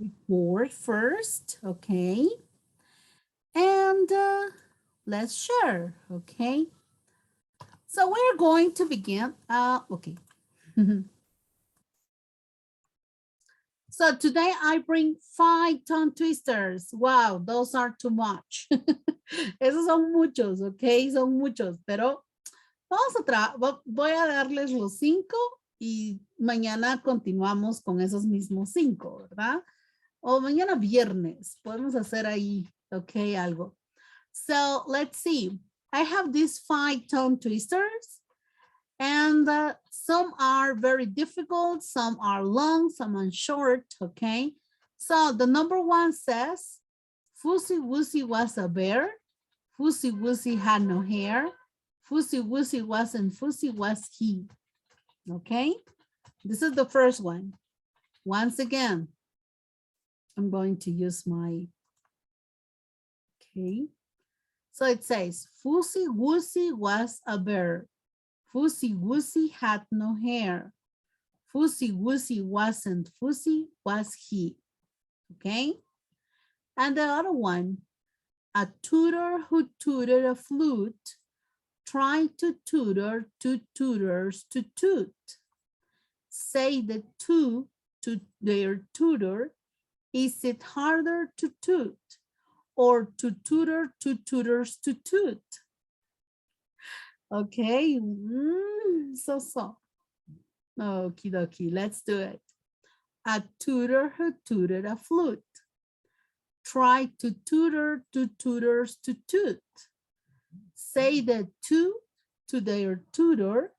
record first, okay? And let's share, okay? So we're going to begin. Okay. So today I bring 5 tongue twisters. Wow, those are too much. Esos son muchos, ok, son muchos, pero voy a darles los 5 y mañana continuamos con esos mismos 5, ¿verdad? O mañana viernes, podemos hacer ahí, ok, algo. So let's see. I have these 5 tongue twisters. And some are very difficult, some are long, some are short, okay? So the number 1 says, Fussy Wussy was a bear. Fussy Wussy had no hair. Fussy Wussy wasn't fussy, was he? Okay? This is the first one. Once again, I'm going to use my, okay. So it says, Fussy Wussy was a bear. Fussy Wussy had no hair. Fussy Wussy wasn't fussy, was he? Okay? And the other one, a tutor who tutored a flute tried to tutor two tutors to toot. Say the two to their tutor, is it harder to toot or to tutor two tutors to toot? Okay, so. Okie dokie, let's do it. A tutor who tutored a flute tried to tutor two tutors to toot. Say the two to their tutor,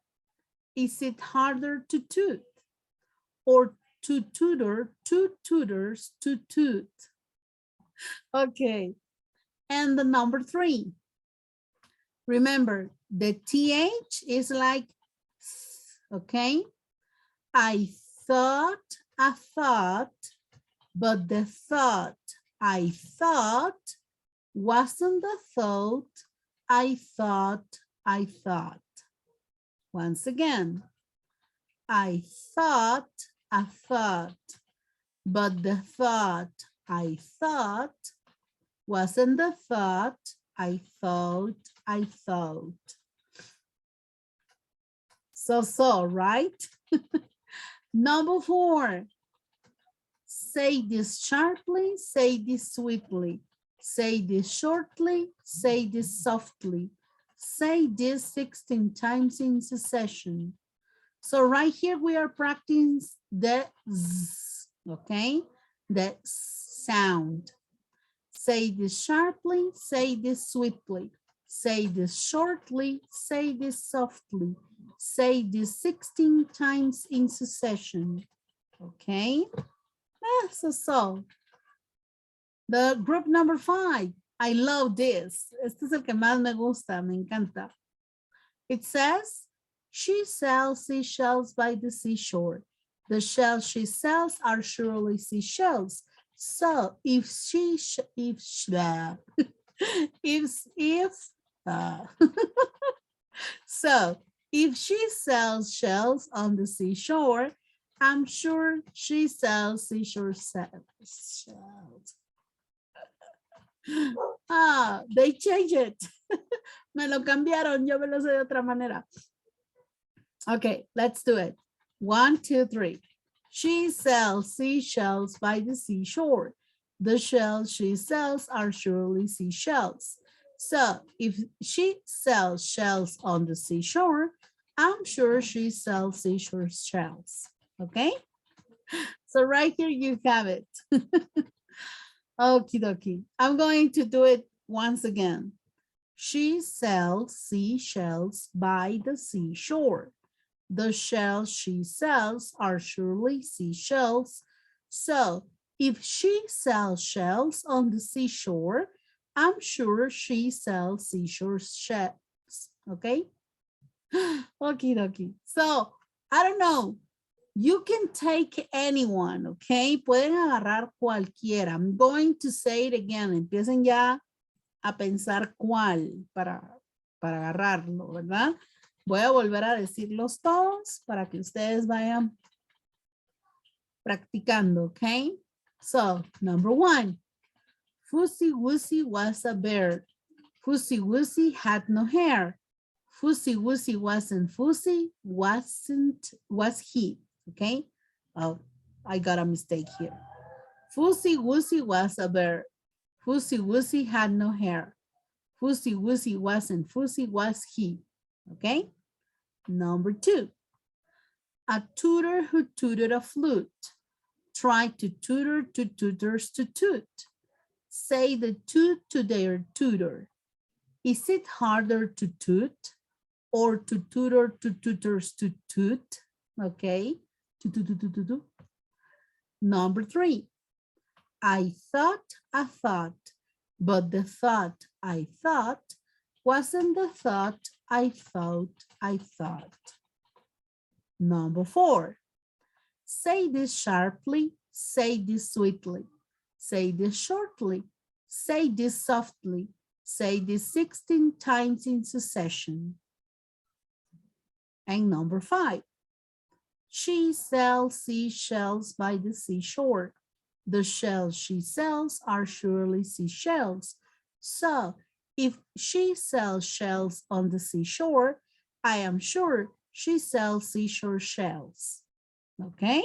is it harder to toot or to tutor two tutors to toot? Okay, and the number 3. Remember, the TH is like, okay? I thought, but the thought I thought wasn't the thought I thought. Once again, I thought, but the thought I thought wasn't the thought I thought. So, right? Number 4, say this sharply, say this sweetly, say this shortly, say this softly, say this 16 times in succession. So right here we are practicing the Z, okay? The sound. Say this sharply, say this sweetly, say this shortly, say this softly, say this 16 times in succession, okay? So. The group number 5, I love this. Este es el que más me gusta, me encanta. It says, she sells seashells by the seashore. The shells she sells are surely seashells. So if so if she sells shells on the seashore, I'm sure she sells seashore shells. They changed it. Me lo cambiaron, yo me lo sé de otra manera. Okay, let's do it. 1, 2, 3. She sells seashells by the seashore. The shells she sells are surely seashells. So if she sells shells on the seashore, I'm sure she sells seashore shells. Okay? So right here you have it. Okie dokie. I'm going to do it once again. She sells seashells by the seashore. The shells she sells are surely seashells. So if she sells shells on the seashore, I'm sure she sells seashore shells. Okay? Okie dokie. So I don't know. You can take anyone, okay? Pueden agarrar cualquiera. I'm going to say it again. Empiecen ya a pensar cuál para agarrarlo, ¿verdad? Voy a volver a decirlos todos para que ustedes vayan practicando, okay? So, number one, Fussy Wussy was a bear. Fussy Wussy had no hair. Fussy Wussy wasn't Fussy, was he, okay? Oh, I got a mistake here. Fussy Wussy was a bear. Fussy Wussy had no hair. Fussy Wussy wasn't Fussy, was he, okay? Number two, a tutor who tutored a flute tried to tutor two tutors to toot. Say the toot to their tutor. Is it harder to toot or to tutor to tutors to toot? Okay. Number three, I thought, but the thought I thought wasn't the thought I thought I thought. Number four, say this sharply, say this sweetly, say this shortly, say this softly, say this 16 times in succession. And number five, she sells seashells by the seashore. The shells she sells are surely seashells. So if she sells shells on the seashore, I am sure she sells seashore shells. Okay?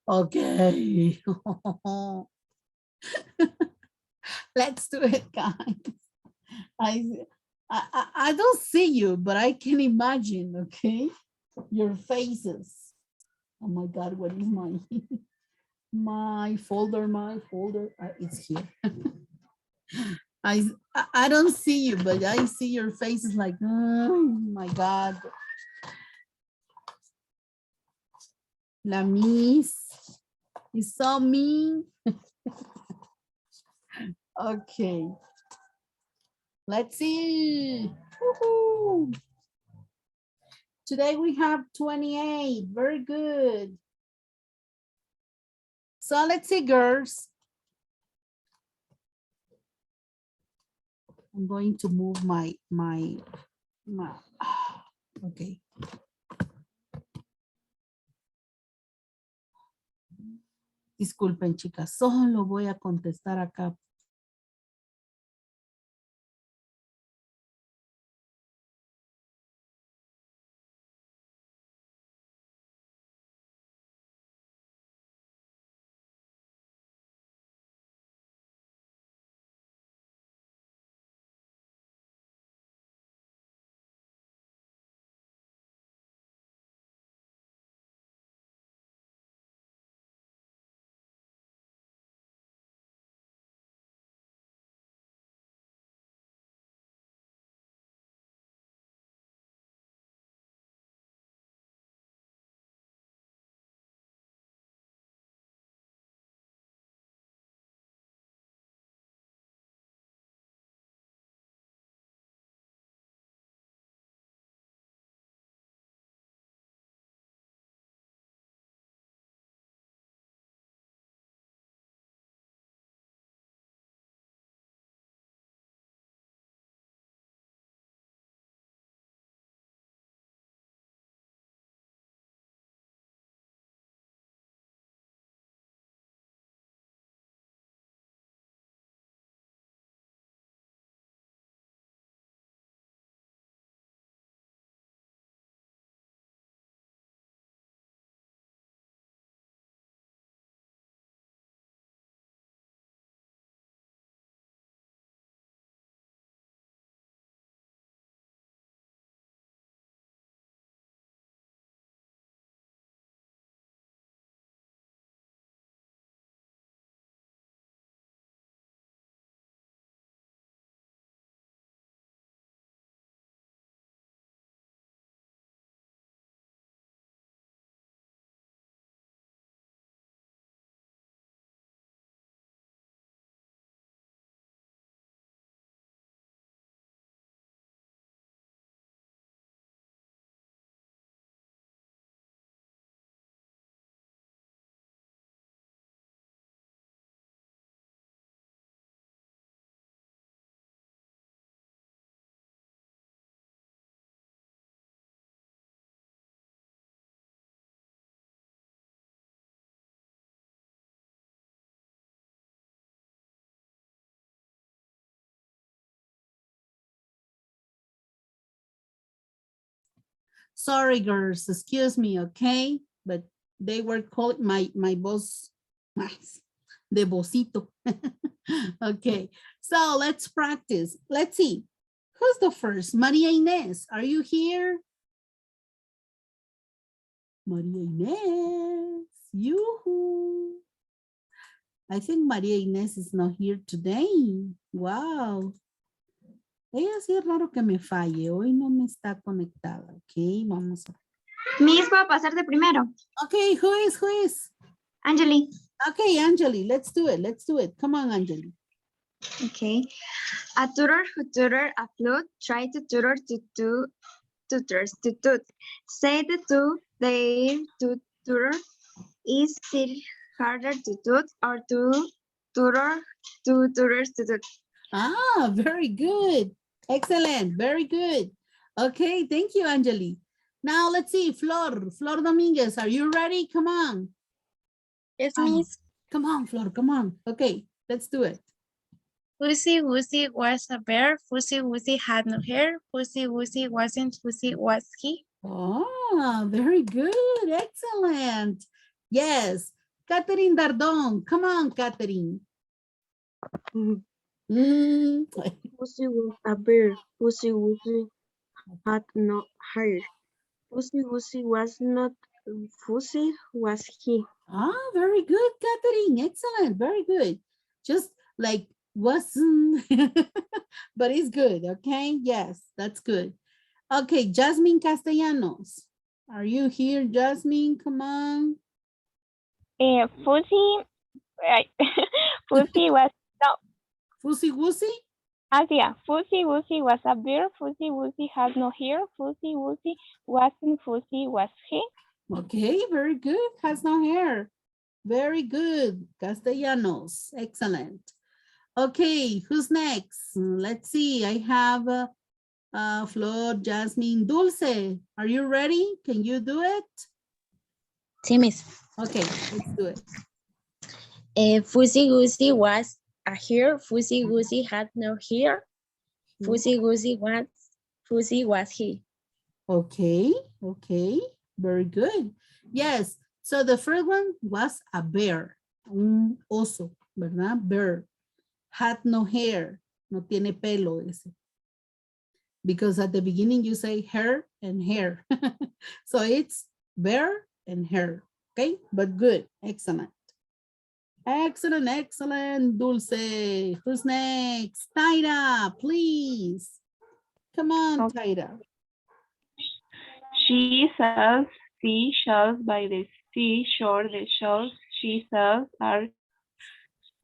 Okay. Let's do it, guys. I, I don't see you, but I can imagine, okay? Your faces. Oh my God, what is my my folder? It's here. I don't see you, but I see your faces like, oh my God. La Miss is so mean. Okay. Let's see. Today we have 28. Very good. So let's see, girls. I'm going to move my okay. Disculpen, chicas, solo voy a contestar acá Sorry, girls, excuse me, okay? But they were calling my boss, the bossito. Okay, so let's practice. Let's see. Who's the first? Maria Inés, are you here? Maria Inés, yoo-hoo. I think Maria Inés is not here today. Wow. Ella sí es raro que me falle. Hoy no me está conectada. Ok, vamos a... Miss, ¿puedo pasar de primero? Okay, who is? Angeli. Okay, Angeli, let's do it. Come on, Angeli. Okay. A tutor who tutored a flute tried to tutor two tutors to tut. Say the two their tutor is it harder to tut or to tutor two tutors to tut? Ah, very good. Excellent, very good. Okay, thank you, Angeli. Now let's see, Flor Dominguez, are you ready? Come on. Yes, Miss. Come on, Flor, come on. Okay, let's do it. Fussy Wussy was a bear. Fussy Wussy had no hair. Fussy Wussy wasn't. Fussy was he. Oh, very good. Excellent. Yes. Catherine Dardon. Come on, Catherine. Pussy was a bear. Pussy Wussy had no hair. Pussy Wussy was not. Fussy was he. Ah, very good, Catherine. Excellent. Very good. Just like wasn't, but it's good. Okay. Yes, that's good. Okay, Jasmine Castellanos. Are you here, Jasmine? Come on. Fussy, Fussy was Fussy Wussy? yeah, Fussy Wussy was a bear. Fussy Wussy had no hair. Fussy Wussy wasn't. Fussy was he. Okay, very good. Has no hair. Very good. Castellanos. Excellent. Okay, who's next? Let's see. I have Flor, Jasmine, Dulce. Are you ready? Can you do it? Sí, Miss. Okay, let's do it. Fussy Goosey was a hare. Fussy Goosey had no hair. Fussy Goosey was he. Okay, okay, very good. Yes, so the first one was a bear, un oso, ¿verdad? Bear, had no hair, no tiene pelo ese. Because at the beginning you say hair and hair. So it's bear and hair, okay? But good, excellent. Excellent, excellent, Dulce. Who's next? Taira, please. Come on, Taira. She sells seashells by the seashore. The shells she sells are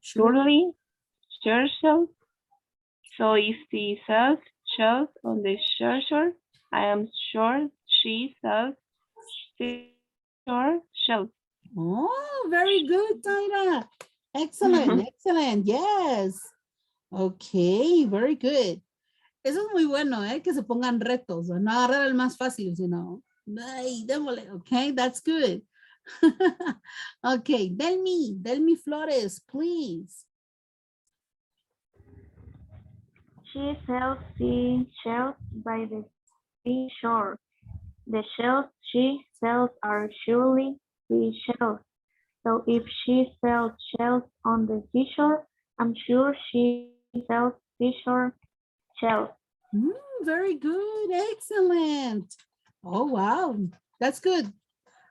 surely shells. So if she sells shells on the seashore, I am sure she sells seashore shells. Oh, very good, Taira. Excellent, excellent. Yes. Okay, very good. Eso es muy bueno, que se pongan retos, no agarrar el más fácil, sino, ay, démosle, okay, that's good. Okay, Delmi Flores, please. She sells seashells by the seashore. The shells she sells are surely seashells. So if she sells shells on the seashore, I'm sure she sells seashore shells. Very good, excellent. Oh, wow, that's good.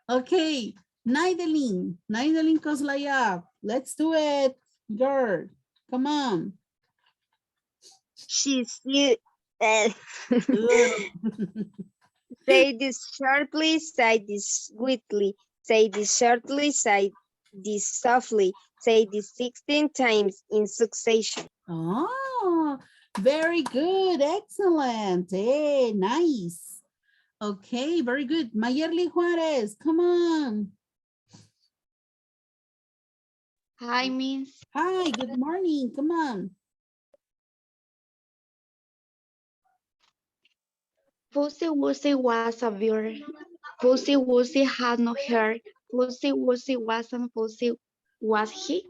Okay, Naideline Koslaya, let's do it, girl, come on. She see. Say this sharply, say this sweetly, say this shortly, say this softly, say this 16 times in succession. Oh, very good, excellent. Hey, nice. Okay, very good. Mayerly Juarez, come on. Hi, Miss. Hi, good morning, come on. Pussy Wussy was a bear. Pussy Wussy had no hair. Pussy Wussy wasn't. Pussy was he.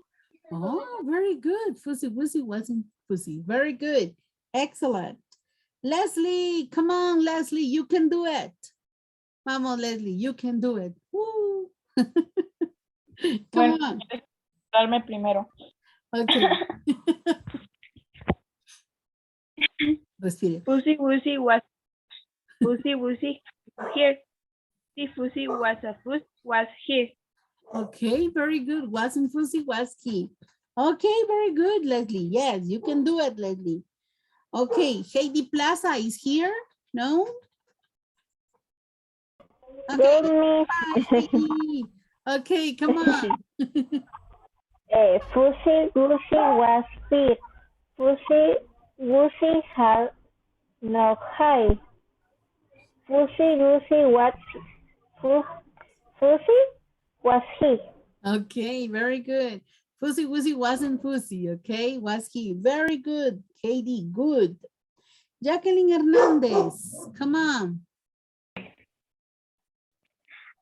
Oh, very good. Fussy Wussy wasn't Fussy. Very good. Excellent. Leslie, come on, Leslie, you can do it. Vamos, Leslie, you can do it. Woo. Come Bueno, on. darme primero. Okay. Respire. Fussy Wussy was here. The Fussy was a fuss was here. Okay, very good. Wasn't Fussy, was he? Okay, very good, Leslie. Yes, you can do it, Leslie. Okay, Heidi Plaza is here. No? Okay, hi, Heidi. Okay, come on. Fussy Goosey was big. Fussy Goosey had no height. Fussy Goosey Fussy was he. Okay, very good. Fussy Wussy wasn't Fussy, okay? Was he? Very good, Heidi, good. Jacqueline Hernandez, come on.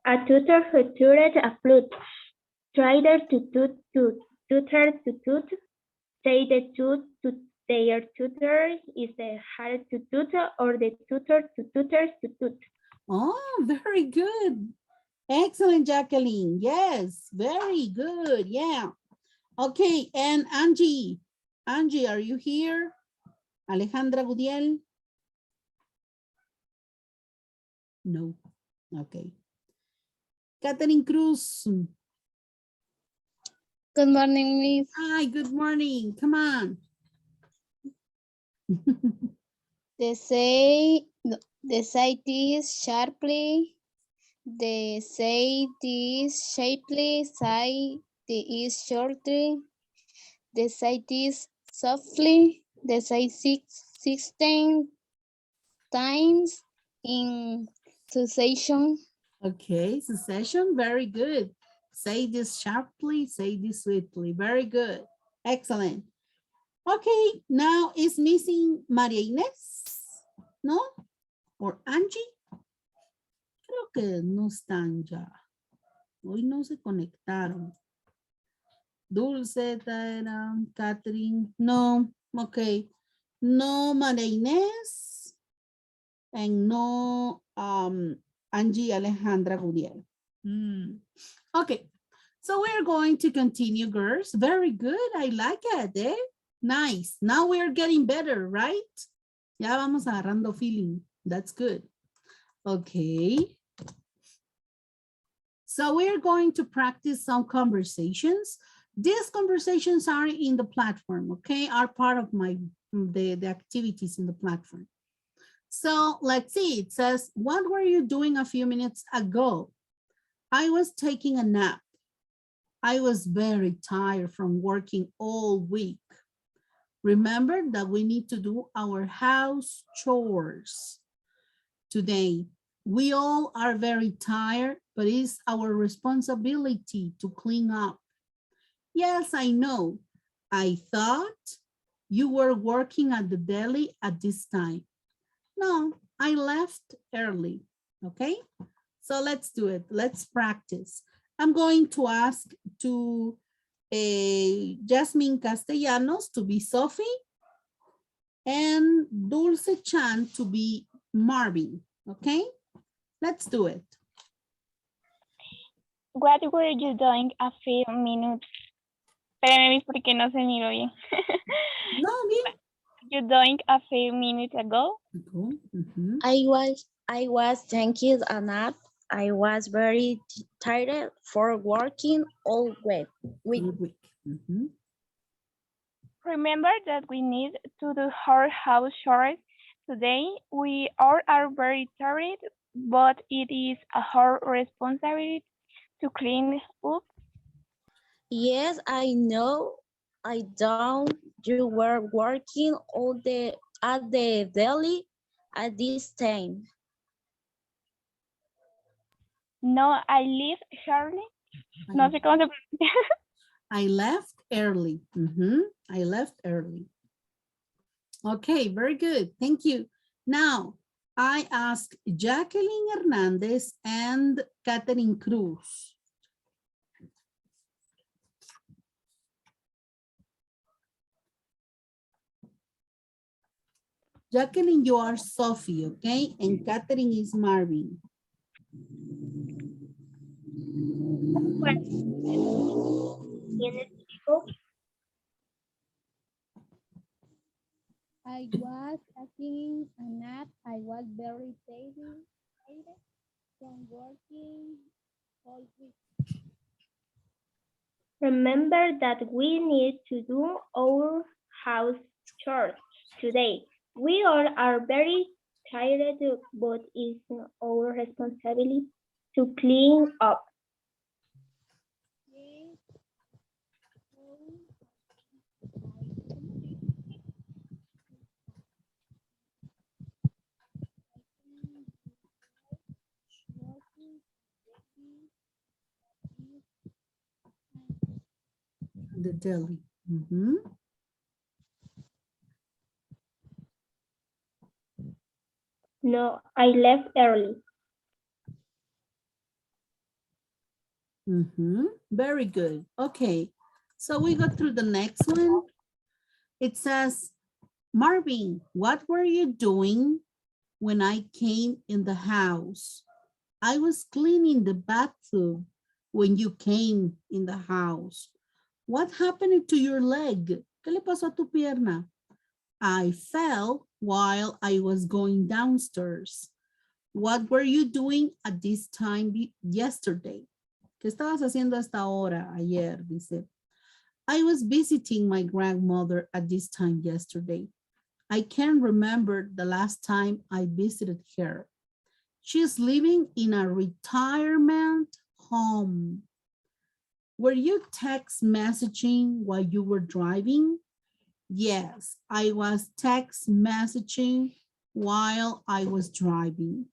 A tutor who tutored a flute. Tried to tutor to toot. Say the toot to their tutor is the hard to tutor or the tutor to tutors to toot. Oh, very good. Excellent, Jacqueline. Yes, very good. Yeah. Okay, and Angie. Angie, are you here? Alejandra Gudiel? No. Okay. Catherine Cruz. Good morning, Miss. Hi, good morning. Come on. They say this sharply. They say this shapely. Say this shortly. They say this softly. They say 16 times in succession. Okay, succession, very good. Say this sharply, say this sweetly. Very good. Excellent. Okay, now is missing María Inés, ¿no? Or Angie. Creo que no están ya. Hoy no se conectaron. Dulce, Taira, Catherine, no. Okay. No María Inés and no Angie Alejandra Guriel. Okay, so we're going to continue, girls. Very good, I like it, eh? Nice, now we're getting better, right? Ya vamos agarrando feeling, that's good. Okay. So we're going to practice some conversations. These conversations are in the platform, okay? Are part of the activities in the platform. So let's see, it says, what were you doing a few minutes ago? I was taking a nap. I was very tired from working all week. Remember that we need to do our house chores today. We all are very tired, but it's our responsibility to clean up. Yes, I know. I thought you were working at the deli at this time. No, I left early, okay? So let's do it. Let's practice. I'm going to ask to Jasmine Castellanos to be Sophie and Dulce Chan to be Marvin, okay? Let's do it. What were you doing a few minutes? Espérame, porque no se miró bien. No, bien. You doing a few minutes ago? Cool. Mhm. I was taking a nap. I was very tired for working all week. Good week. Mhm. Remember that we need to do our house chores today. We all are very tired, but it is our responsibility to clean up. Yes, I know. I don't. You were working at the deli at this time. No, I leave early. No sé cómo se pronuncia. I left early. Mhm. I left early. Okay, very good. Thank you. Now, I ask Jacqueline Hernandez and Catherine Cruz. Jacqueline, you are Sophie, okay? And Catherine is Marvin. I was taking a nap. I was very tired from working all week. Remember that we need to do our house chores today. We all are very tired, but it's our responsibility to clean up. Yes. The deli. Mhm. No, I left early. Very good. Okay, so we go through the next one. It says, Marvin, what were you doing when I came in the house? I was cleaning the bathroom when you came in the house. What happened to your leg? ¿Qué le pasó a tu pierna? I fell while I was going downstairs. What were you doing at this time yesterday? ¿Qué estabas haciendo hasta ahora, ayer? Dice. I was visiting my grandmother at this time yesterday. I can't remember the last time I visited her. She's living in a retirement home. Were you text messaging while you were driving? Yes, I was text messaging while I was driving.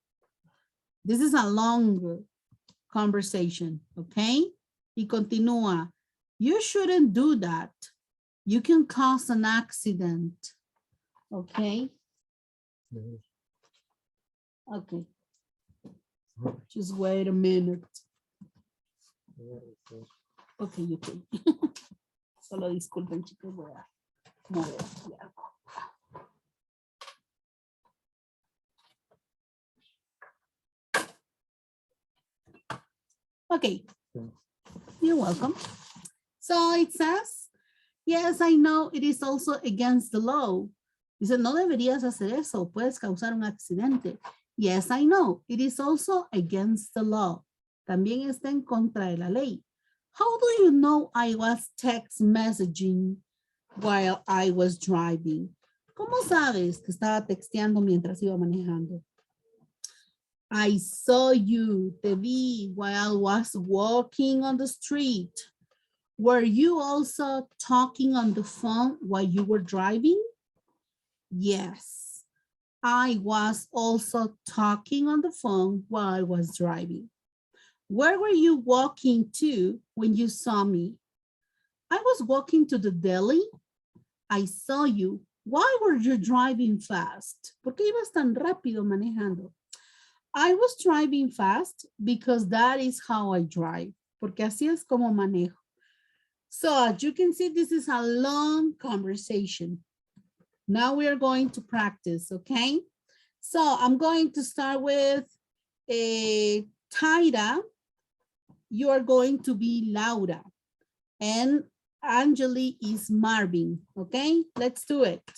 This is a long conversation, okay? Y continúa. You shouldn't do that. You can cause an accident, okay? Okay. Just wait a minute. Okay, you can. Solo disculpen, chicos, voy a mover aquí algo. Okay, you're welcome. So it says, yes, I know it is also against the law. Dice, no deberías hacer eso, puedes causar un accidente. Yes, I know it is also against the law. También está en contra de la ley. How do you know I was text messaging while I was driving? ¿Cómo sabes que estaba texteando mientras iba manejando? I saw you, te vi, while I was walking on the street. Were you also talking on the phone while you were driving? Yes, I was also talking on the phone while I was driving. Where were you walking to when you saw me? I was walking to the deli. I saw you. Why were you driving fast? ¿Por qué ibas tan rápido manejando? I was driving fast because that is how I drive. Porque así es como manejo. So as you can see, this is a long conversation. Now we are going to practice, okay? So I'm going to start with Taira. You are going to be Laura. And Angeli is Marvin, okay? Let's do it.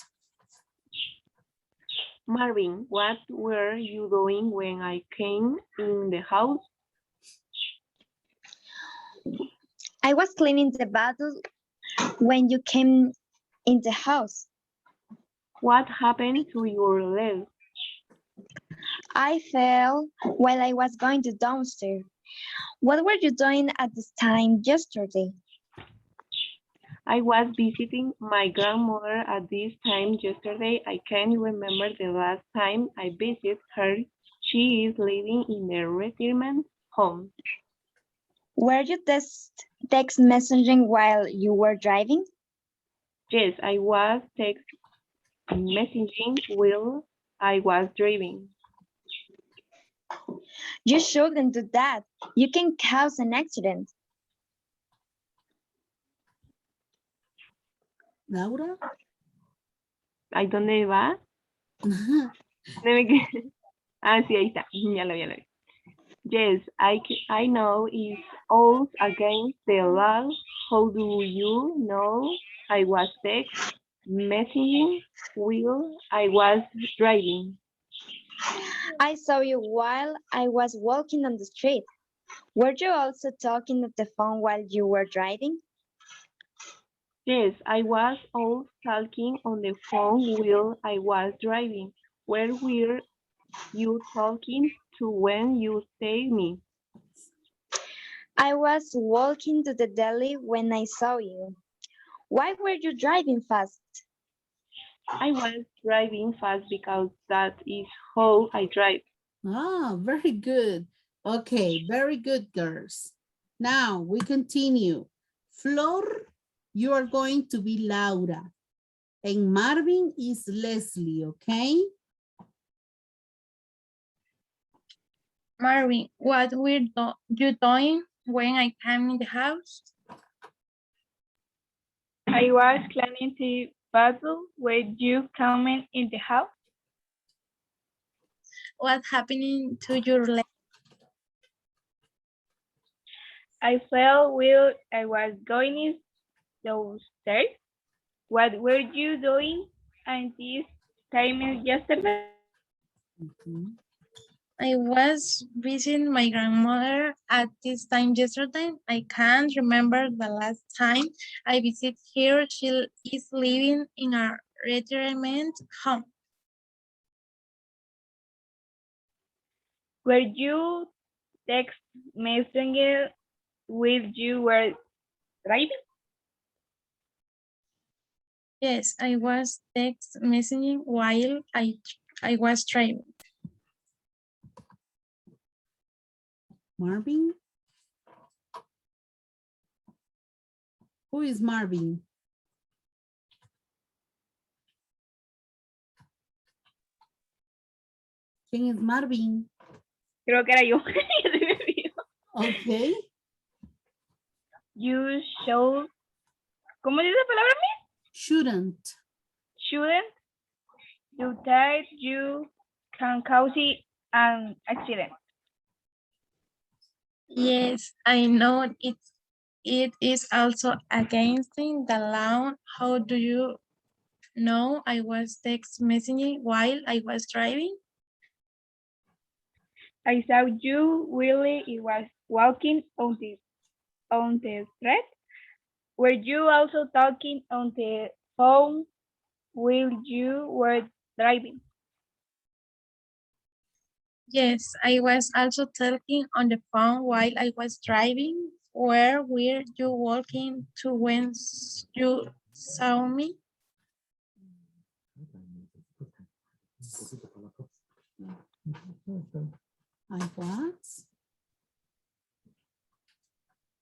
Marvin, what were you doing when I came in the house? I was cleaning the bathroom when you came in the house. What happened to your leg? I fell while I was going to downstairs. What were you doing at this time yesterday? I was visiting my grandmother at this time yesterday. I can't remember the last time I visited her. She is living in a retirement home. Were you text messaging while you were driving? Yes, I was text messaging while I was driving. You shouldn't do that. You can cause an accident. Laura? ¿Ahí dónde va? ¿Dónde me quedé? Ah, sí, ahí está. Ya lo vi, ya lo vi. Yes, I know it's all against the law. How do you know I was text messaging while I was driving? I saw you while I was walking on the street. Were you also talking on the phone while you were driving? Yes, I was all talking on the phone while I was driving. Where were you talking to when you say me? I was walking to the deli when I saw you. Why were you driving fast? I was driving fast because that is how I drive. Ah, very good. Okay, very good, girls. Now we continue. Flor, you are going to be Laura. And Marvin is Leslie, okay? Marvin, what were you doing when I came in the house? I was cleaning the bathroom when you come in the house. What happening to your leg? I felt while I was going downstairs. What were you doing at this time yesterday? Mhm. I was visiting my grandmother at this time yesterday. I can't remember the last time I visited her. She is living in a retirement home. Were you text messenger while you were driving? Yes, I was text messaging while I was driving. Marvin? Who is Marvin? ¿Quién es Marvin? Creo que era yo. Okay. You should, ¿cómo dice la palabra? Shouldn't. Shouldn't do that. You can cause an accident. Yes, I know it is also against the law. How do you know I was text messaging while I was driving? I saw you really was walking on the street. Were you also talking on the phone while you were driving? Yes, I was also talking on the phone while I was driving. Where were you walking to when you saw me? I was.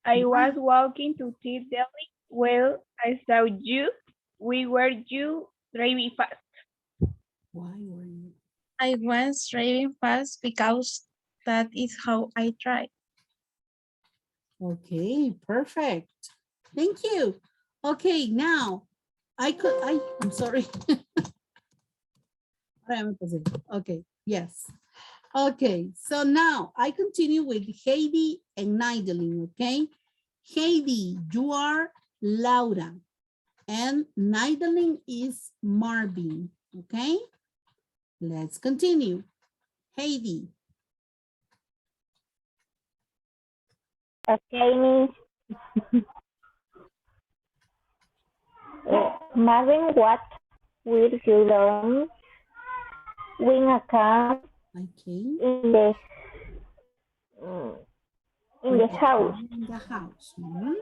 I was walking to the deli while I saw you. Were you driving fast? Why were you? I was driving fast because that is how I drive. Okay, perfect. Thank you. Okay, now I'm sorry. Okay, yes. Okay, so now I continue with Heidi and Nidalee, okay? Heidi, you are Laura and Nidalee is Marvin, okay? Let's continue. Heidi. Okay, Miss. Marvin, what will you learn when a come Okay. in the house? In the house. Mhm.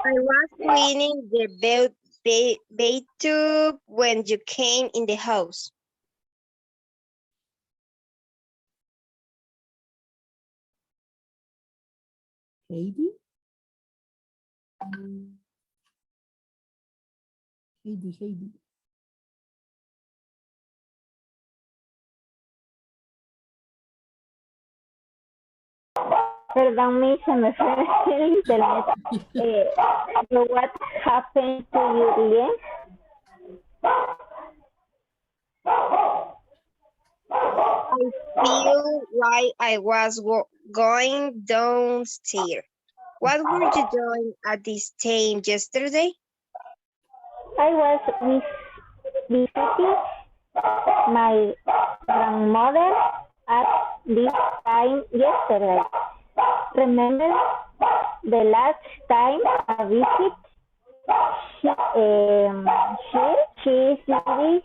I was cleaning the bathtub when you came in the house. Heidi. Heidi. Perdón, Miss, se me fue el internet. So what happened to your leg? feel like I was going downstairs. What were you doing at this time yesterday? I was visiting my grandmother at this time yesterday. Remember the last time I visited? She is living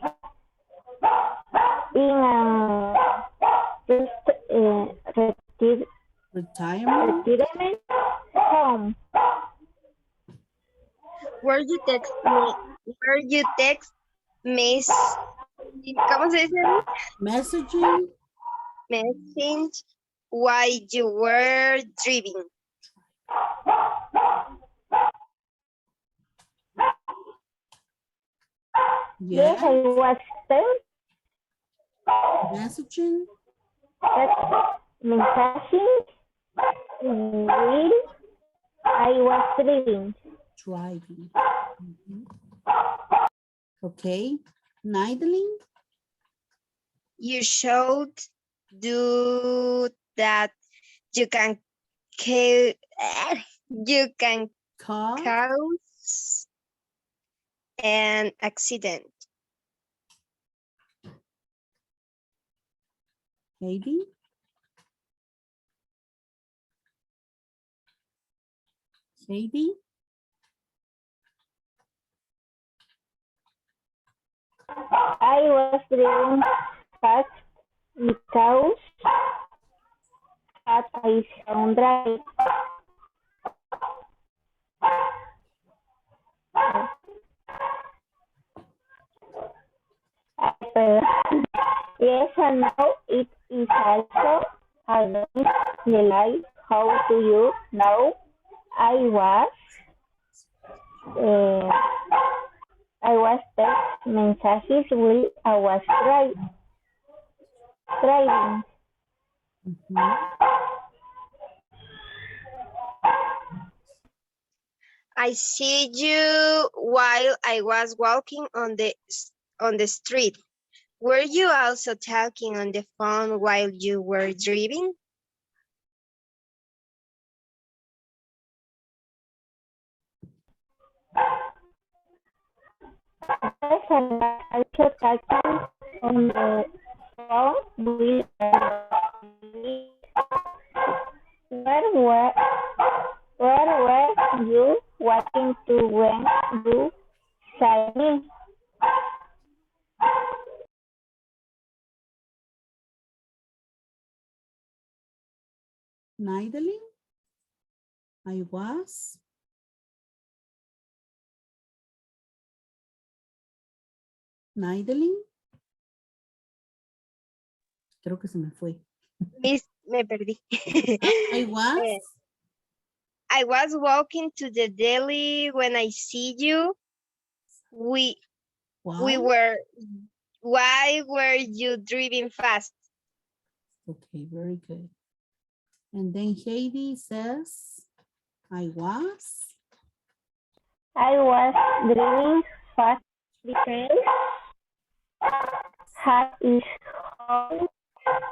in a Retirement. retirement home. Were you text miss? ¿Cómo se dice? Messaging. Message while you were driving. Yes, Yes. I was there. Messaging. Messaging while I was driving. Driving. Mhm. Okay. Nidling. You should do that. You can Car. cause an accident. Heidi. Heidi. I was driving fast because at I sound drive. Yes, and now it is also against the law. How do you know I was text messages while I was driving. Mhm. I see you while I was walking on the street. Were you also talking on the phone while you were driving? Yes, and I also talking on the phone while where were you walking to when you saw me? Nidling. I was. Nidling. Creo que se me fue. Me perdí. I was. I was walking to the deli when I see you. Why were you driving fast? Okay, very good. And then Heidi says, I was. Driving fast because hat is how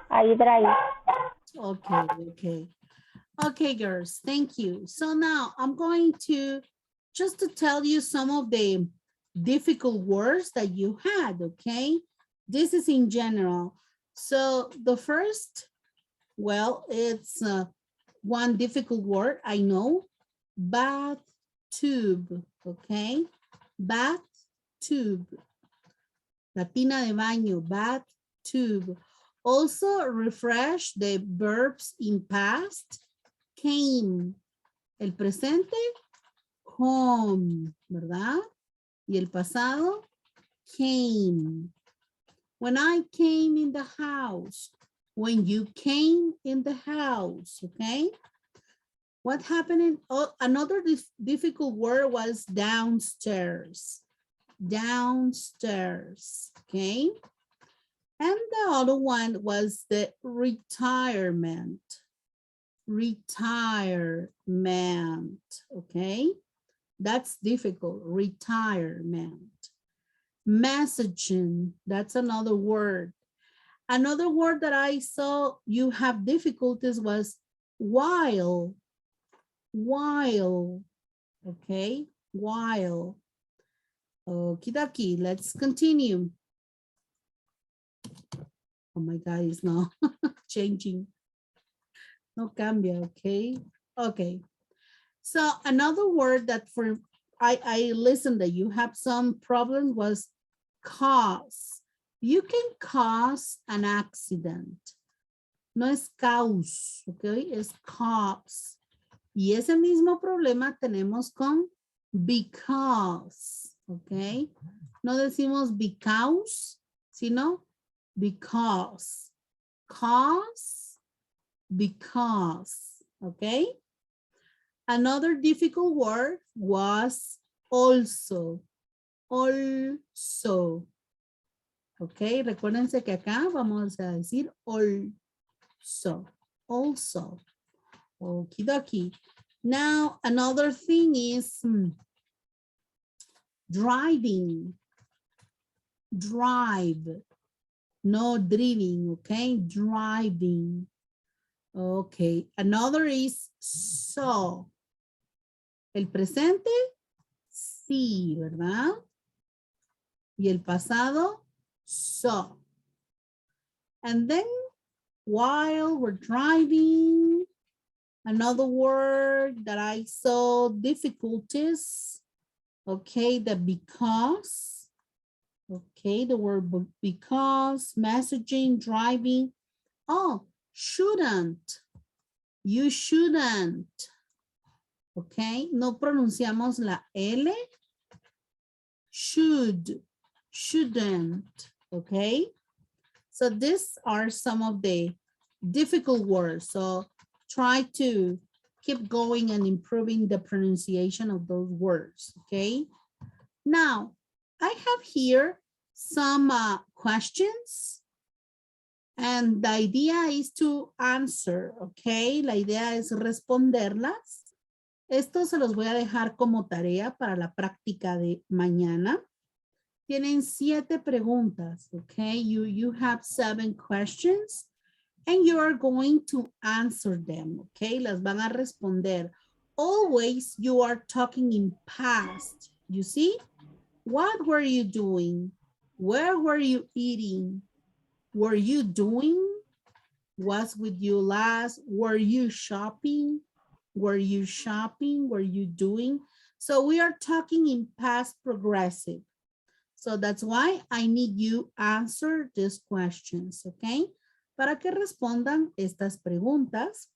I drive. Okay, okay. Okay, girls, thank you. So now I'm going to just to tell you some of the difficult words that you had, okay? This is in general. So the first, well, it's one difficult word, I know, bathtub, okay? Bathtub, la tina de baño, bathtub. Also refresh the verbs in past, came. El presente, home, ¿verdad? Y el pasado, came. When I came in the house, when you came in the house, okay? What happened? Oh, another difficult word was downstairs. Downstairs, okay? And the other one was the retirement. Retirement, okay? That's difficult, retirement. Messaging, that's another word. Another word that I saw you have difficulties was while. While. Okay, while. Okie dokie, let's continue. Oh my God, it's not changing. No cambia, okay? Okay. So another word that for I listened that you have some problem was cause. You can cause an accident. No es cause, okay? Es cause. Y ese mismo problema tenemos con because, okay? No decimos because, sino because. Cause, because, okay? Another difficult word was also. Also. Ok, recuérdense que acá vamos a decir also. Also. Okie dokie. Now, another thing is driving. Drive. No driving, okay? Driving. Okay. Another is saw. El presente, sí, ¿verdad? Y el pasado, saw. And then, while we're driving, another word that I saw difficulties, okay, the because, okay, the word because, messaging, driving. Oh, shouldn't, you shouldn't. Ok, no pronunciamos la L. Should, shouldn't, okay? So these are some of the difficult words. So try to keep going and improving the pronunciation of those words, okay? Now, I have here some questions. And the idea is to answer, okay? La idea es responderlas. Esto se los voy a dejar como tarea para la práctica de mañana. Tienen 7 preguntas, okay? You have 7 questions and you are going to answer them, okay? Las van a responder. Always you are talking in past, you see? What were you doing? Where were you eating? Were you doing? Was with you last? Were you shopping? Were you shopping? Were you doing? So we are talking in past progressive. So that's why I need you answer these questions, okay? Para que respondan estas preguntas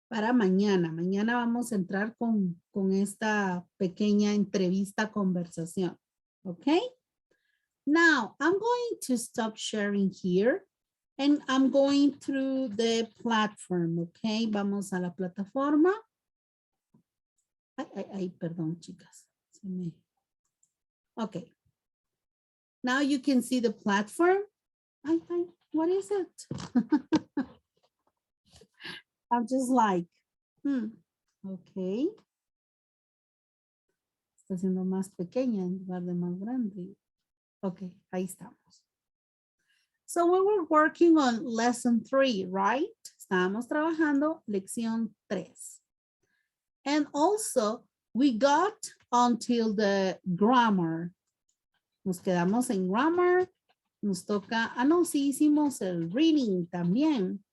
para mañana. Mañana vamos a entrar con esta pequeña entrevista, conversación, okay? Now, I'm going to stop sharing here. And I'm going through the platform, okay? Vamos a la plataforma. Ay, perdón, chicas. Okay. Now you can see the platform. What is it? I'm just like, okay. Está siendo más pequeña en lugar de más grande. Okay, ahí estamos. So we were working on lesson 3, right? Estábamos trabajando lección 3. And also we got until the grammar. Nos quedamos en grammar. Nos toca, no, sí hicimos el reading también.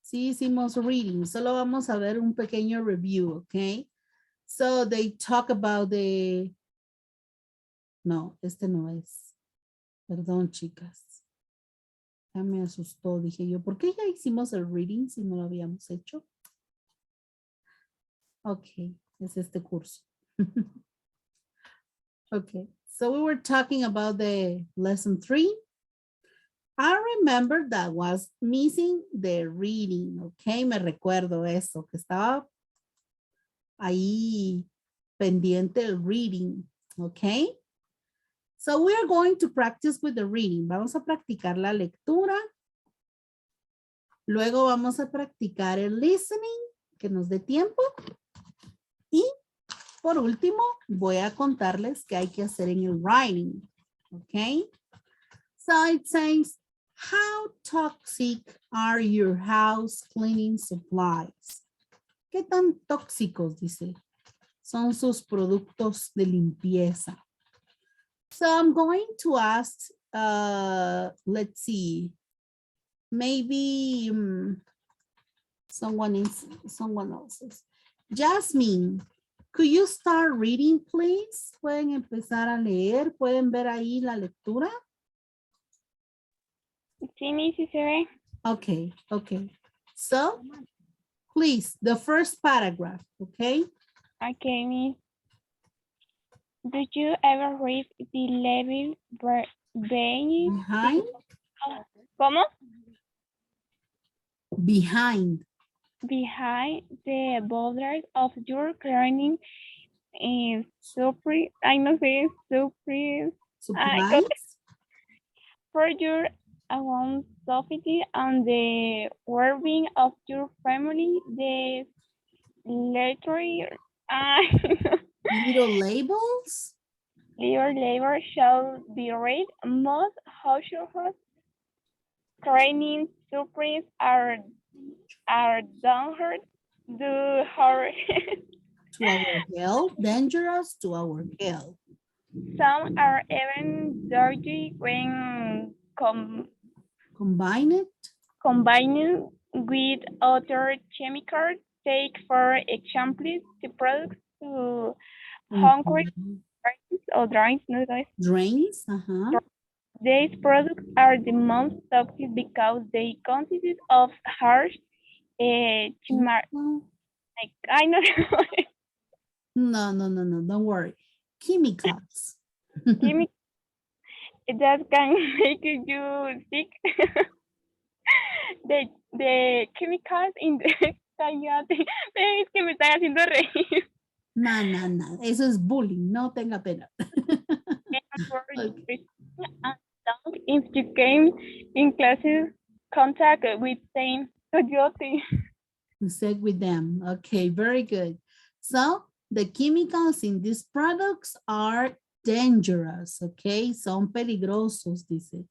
Sí hicimos reading. Solo vamos a ver un pequeño review, okay? So they talk about the, no, este no es. Perdón, chicas. Ya me asustó, dije yo, ¿por qué ya hicimos el reading si no lo habíamos hecho? Ok, es este curso. Okay, so we were talking about the lesson 3. I remember that was missing the reading, okay, me recuerdo eso, que estaba ahí pendiente el reading, okay. So we are going to practice with the reading. Vamos a practicar la lectura. Luego vamos a practicar el listening, que nos dé tiempo. Y por último, voy a contarles qué hay que hacer en el writing. Okay. So it says, How toxic are your house cleaning supplies? ¿Qué tan tóxicos, dice, son sus productos de limpieza? So I'm going to ask, let's see, maybe someone else's. Jasmine, could you start reading, please? Pueden empezar a leer, pueden ver ahí la lectura. Sí, mi, sí se ve. Okay, okay. So, please, the first paragraph, okay? Okay, mi. Do you ever read the label Behind, ¿Cómo? behind. Behind the borders of your cleaning surprise, ay no sé, surprise, Supplies. for your own safety and the well-being of your family, the letter, Little labels. your labor shall be read. Most household training surprise are done her do her. To our health, dangerous to our health. Some are even dirty when Combine it. combining with other chemicals. Take, for example, the products to hungry or drinks. No, no, Drains. these products are the most toxic because they consist of harsh like I know No, don't worry. Chemicals. chemicals that can make you sick. The chemicals in the cállate, es que me están haciendo reír. No. Eso es bullying. No tenga pena. Okay. If you came in classes contact with same coyote. You said with them. Okay, very good. So the chemicals in these products are dangerous. Okay, son peligrosos, dice.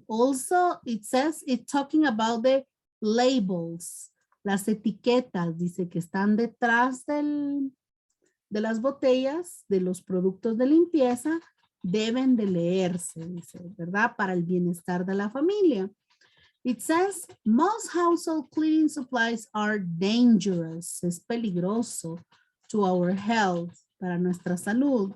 Also, it says it's talking about the labels, las etiquetas, dice que están detrás de las botellas de los productos de limpieza, deben de leerse, dice, ¿verdad? Para el bienestar de la familia. It says, most household cleaning supplies are dangerous, es peligroso to our health, para nuestra salud.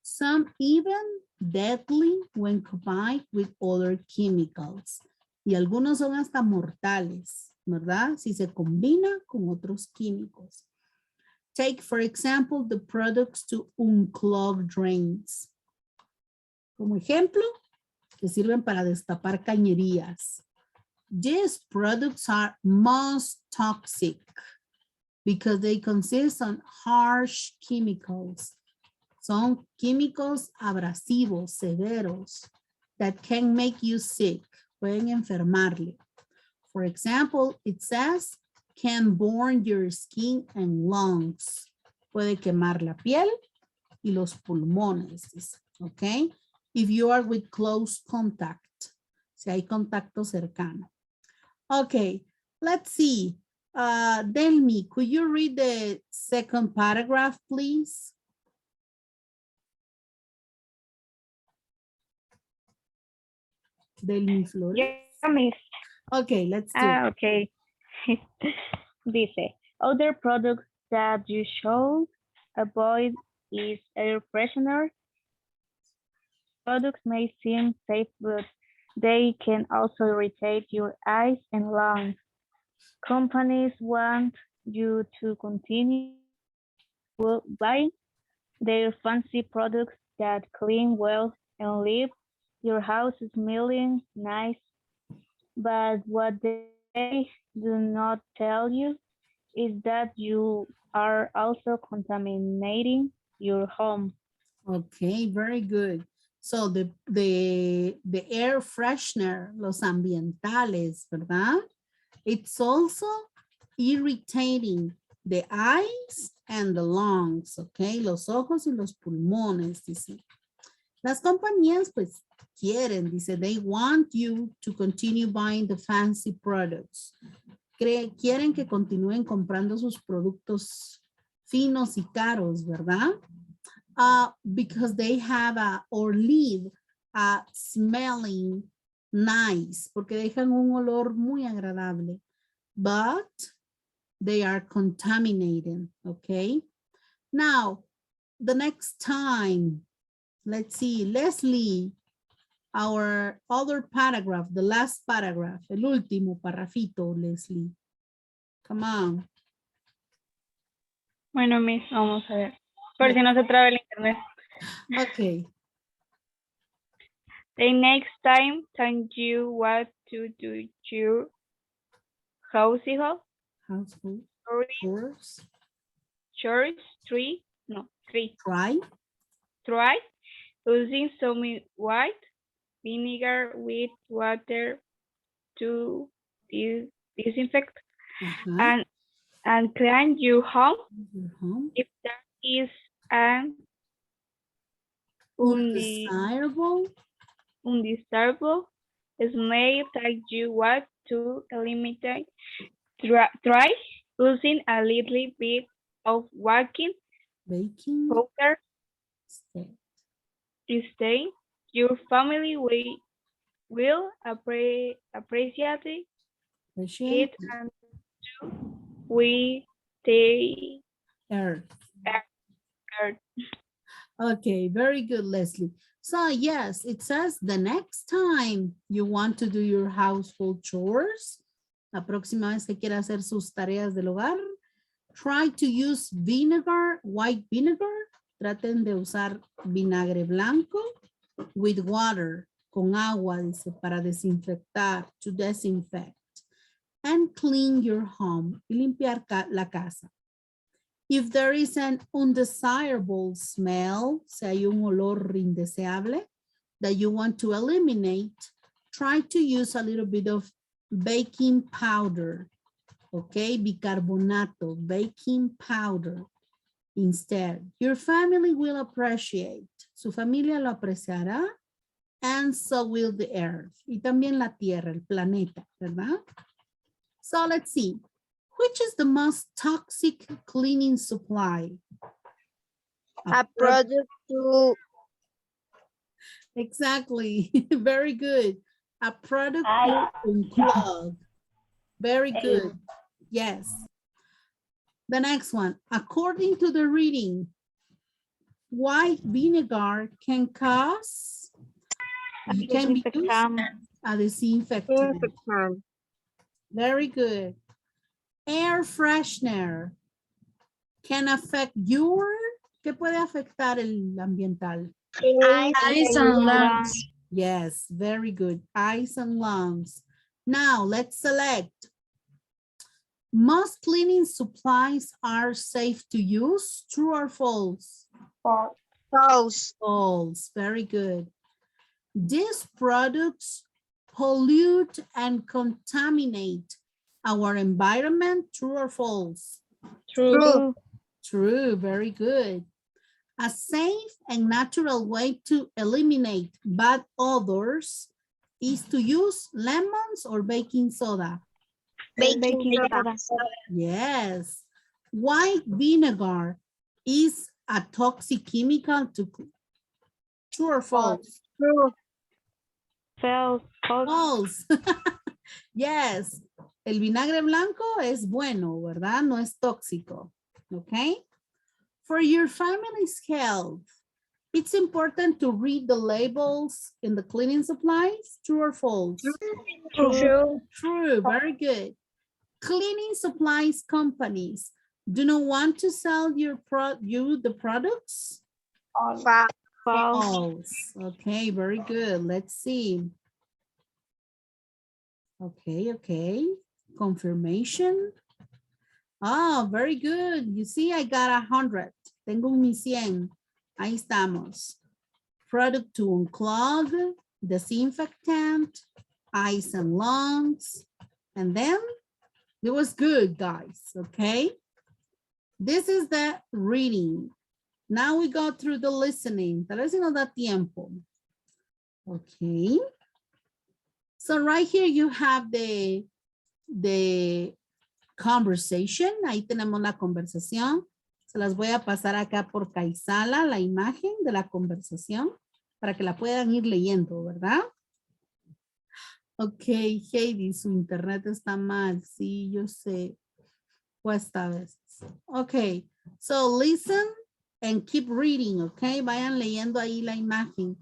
Some even deadly when combined with other chemicals. Y algunos son hasta mortales, ¿verdad? Si se combina con otros químicos. Take, for example, the products to unclog drains. Como ejemplo, que sirven para destapar cañerías. These products are most toxic because they consist on harsh chemicals. Son químicos abrasivos, severos, that can make you sick. Pueden enfermarle. For example, it says, can burn your skin and lungs. Puede quemar la piel y los pulmones, ¿ok? If you are with close contact, si hay contacto cercano. Okay, let's see. Delmi, could you read the second paragraph, please? Delmi Flores. Yeah, miss. Okay, let's do it. Okay. Dice, other products that you should avoid is air freshener. Products may seem safe, but they can also irritate your eyes and lungs. Companies want you to continue buying their fancy products that clean well and leave your house smelling nice. But what they do not tell you is that you are also contaminating your home. Okay, very good. So the air freshener, los ambientales, ¿verdad? It's also irritating the eyes and the lungs, okay? Los ojos y los pulmones, dice. Las compañías pues quieren, dice, they want you to continue buying the fancy products. Quieren que continúen comprando sus productos finos y caros, ¿verdad? Because they have or leave smelling nice, porque dejan un olor muy agradable, but they are contaminated, okay? Now, the next time, let's see, Leslie, our other paragraph, the last paragraph, el último parrafito, Leslie. Come on. Bueno, Miss, vamos a ver. Por si no se traba el internet. Okay. The next time you want to do your household Household chores, chores. three. Try. Try using some white vinegar with water to disinfect Uh-huh. and clean your home Your home. if there is an Undesirable. undesirable smell that you want to eliminate. Try using a little bit of baking Baking. powder State. to stain. Your family will appreciate it Appreciate and we take Earth. care. Okay, very good, Leslie. So yes, it says the next time you want to do your household chores, la próxima vez que quiera hacer sus tareas del hogar, try to use vinegar, white vinegar. Traten de usar vinagre blanco with water, con agua, dice, para desinfectar, to disinfect. And clean your home, y limpiar la casa. If there is an undesirable smell, si hay un olor indeseable that you want to eliminate, try to use a little bit of baking powder, okay? Bicarbonato, baking powder instead. Your family will appreciate. Su familia lo apreciará, and so will the earth. Y también la tierra, el planeta, ¿verdad? So let's see. Which is the most toxic cleaning supply? A product to Exactly. Very good. A product to unclog. Very good. Yes. The next one. According to the reading, white vinegar can cause, can be used a disinfectant. disinfectant. Very good. Air freshener can affect your, ¿qué puede afectar el ambiental? Eyes and lungs. Yes, very good. Eyes and lungs. Now let's select. Most cleaning supplies are safe to use. True or false? False. False. Very good. These products pollute and contaminate our environment. True or false? True. True. Very good. A safe and natural way to eliminate bad odors is to use lemons or baking soda. Baking soda. Yes. White vinegar is a toxic chemical to true or false? True. False. False. Yes. El vinagre blanco es bueno, ¿verdad? No es tóxico. Okay. For your family's health, it's important to read the labels in the cleaning supplies. True or false? True. True. Very good. Cleaning supplies companies do not want to sell you the products? False. False. Okay, very good. Let's see. Okay. Confirmation. Oh, very good. You see, I got 100. Tengo un 100. Ahí estamos. Product to unclog, disinfectant, eyes and lungs. And then it was good, guys. Okay. This is the reading. Now we go through the listening. Tal vez si nos da tiempo. Okay. So right here you have the conversation. Ahí tenemos la conversación. Se las voy a pasar acá por Kaisala, la imagen de la conversación, para que la puedan ir leyendo, ¿verdad? Ok, Heidi, su internet está mal. Sí, yo sé. Cuesta a veces. Ok, so listen and keep reading, ok? Vayan leyendo ahí la imagen.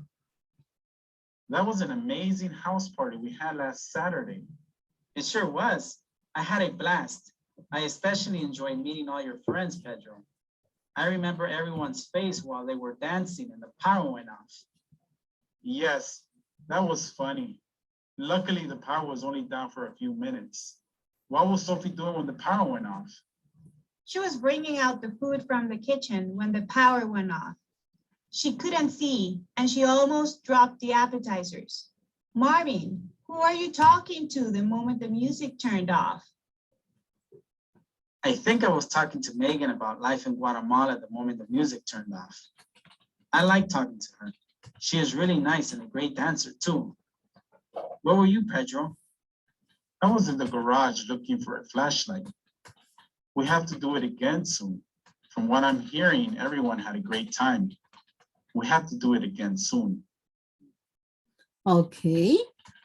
That was an amazing house party we had last Saturday. It sure was. I had a blast. I especially enjoyed meeting all your friends, Pedro. I remember everyone's face while they were dancing and the power went off. Yes, that was funny. Luckily, the power was only down for a few minutes. What was Sophie doing when the power went off? She was bringing out the food from the kitchen when the power went off. She couldn't see, and she almost dropped the appetizers. Marvin, who are you talking to the moment the music turned off? I think I was talking to Megan about life in Guatemala the moment the music turned off. I like talking to her. She is really nice and a great dancer too. Where were you, Pedro? I was in the garage looking for a flashlight. We have to do it again soon. From what I'm hearing, everyone had a great time. We have to do it again soon. Okay,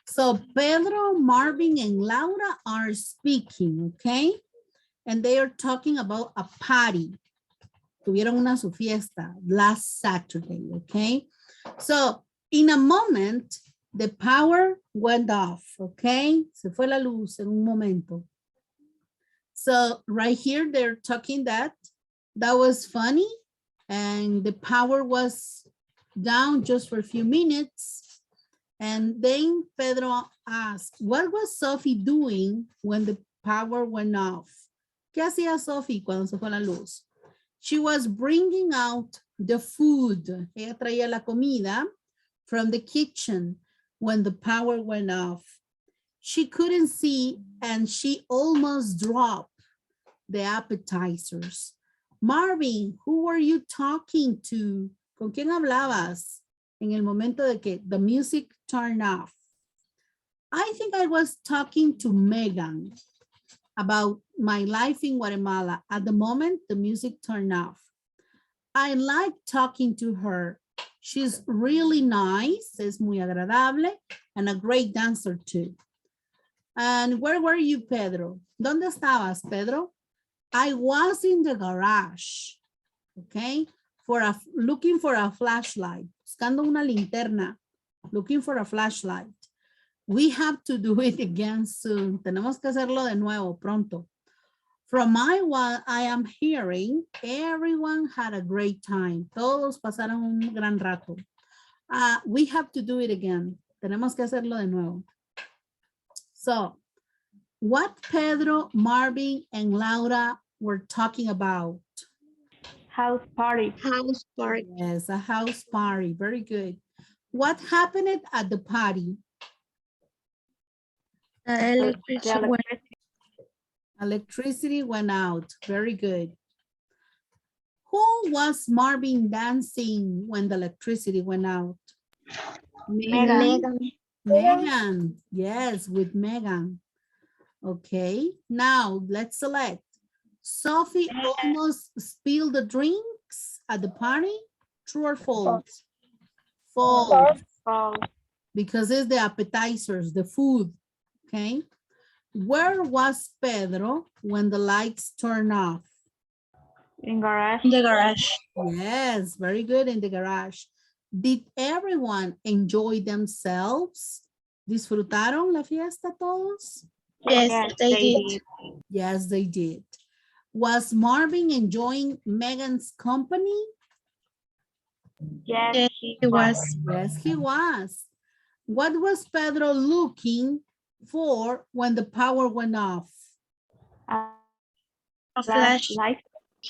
so Pedro, Marvin, and Laura are speaking, okay? And they are talking about a party. Tuvieron su fiesta last Saturday, okay? So in a moment, the power went off, okay? Se fue la luz en un momento. So right here, they're talking that was funny and the power was down just for a few minutes. And then Pedro asked, what was Sophie doing when the power went off? ¿Qué hacía Sophie cuando se fue la luz? She was bringing out the food. Ella traía la comida from the kitchen when the power went off. She couldn't see and she almost dropped the appetizers. Marvin, who were you talking to? ¿Con quién hablabas en el momento de que the music turned off? I think I was talking to Megan about my life in Guatemala. At the moment, the music turned off. I like talking to her. She's really nice, es muy agradable, and a great dancer too. And where were you, Pedro? ¿Dónde estabas, Pedro? I was in the garage, okay? Looking for a flashlight, buscando una linterna, looking for a flashlight. We have to do it again soon. Tenemos que hacerlo de nuevo pronto. From what I am hearing, everyone had a great time. Todos pasaron un gran rato. We have to do it again. Tenemos que hacerlo de nuevo. So, what Pedro, Marvin, and Laura were talking about? House party. House party. Yes, a house party. Very good. What happened at the party? Electricity went out. Very good. Who was Marvin dancing when the electricity went out? Megan. Megan. Yes, with Megan. Okay, now let's select. Sophie almost spilled the drinks at the party. True or false? False. False. Because it's the appetizers, the food. Okay. Where was Pedro when the lights turned off? In garage. In the garage. Yes, very good, in the garage. Did everyone enjoy themselves? ¿Disfrutaron la fiesta todos? Yes, they did. Yes, they did. Was Marvin enjoying Megan's company? Yes, Yes, he it was. Yes, he was. What was Pedro looking for when the power went off? A flashlight.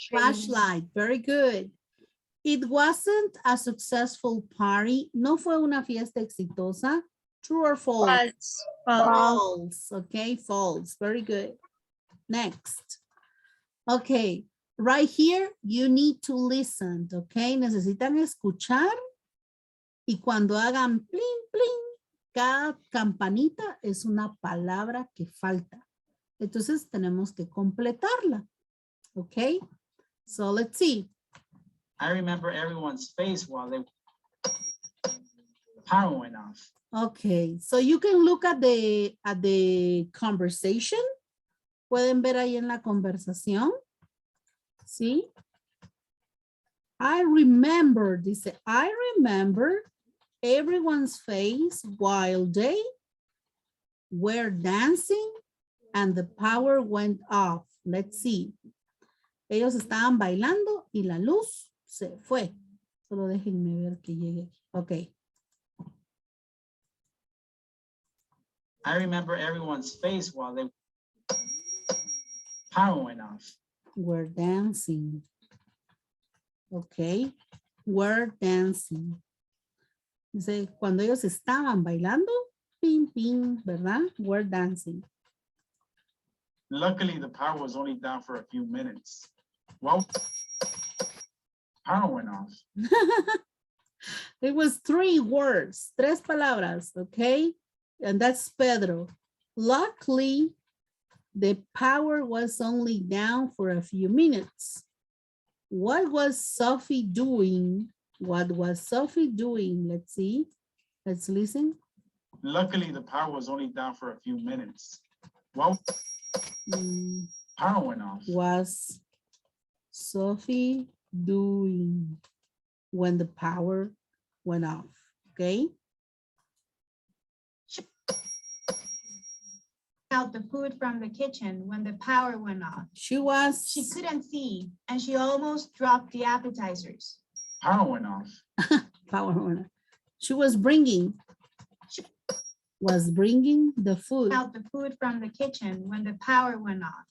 Flashlight, very good. It wasn't a successful party. No fue una fiesta exitosa. True or false? False. False. False. Okay, false. Very good. Next. Okay. right here, you need to listen, okay? Necesitan escuchar y cuando hagan plin, plin, cada campanita es una palabra que falta. Entonces tenemos que completarla, okay? So let's see. I remember everyone's face while the power went off. Okay, so you can look at the conversation. Pueden ver ahí en la conversación. ¿Sí? I remember, dice, I remember everyone's face while they were dancing and the power went off. Let's see. Ellos estaban bailando y la luz se fue. Solo déjenme ver que llegue. Ok. I remember everyone's face while the power went off. We're dancing. Ok. We're dancing. Dice, cuando ellos estaban bailando, ping, ping, ¿verdad? We're dancing. Luckily, the power was only down for a few minutes. Well, power went off. It was 3 words, 3 palabras, okay? And that's Pedro. Luckily, the power was only down for a few minutes. What was Sophie doing? What was Sophie doing? Let's see. Let's listen. Luckily, the power was only down for a few minutes. Well, power went off. Was Sophie doing when the power went off? Okay. Out the food from the kitchen when the power went off. She was. She couldn't see, and she almost dropped the appetizers. Power went off. Power went off. She was bringing the food. Out the food from the kitchen when the power went off.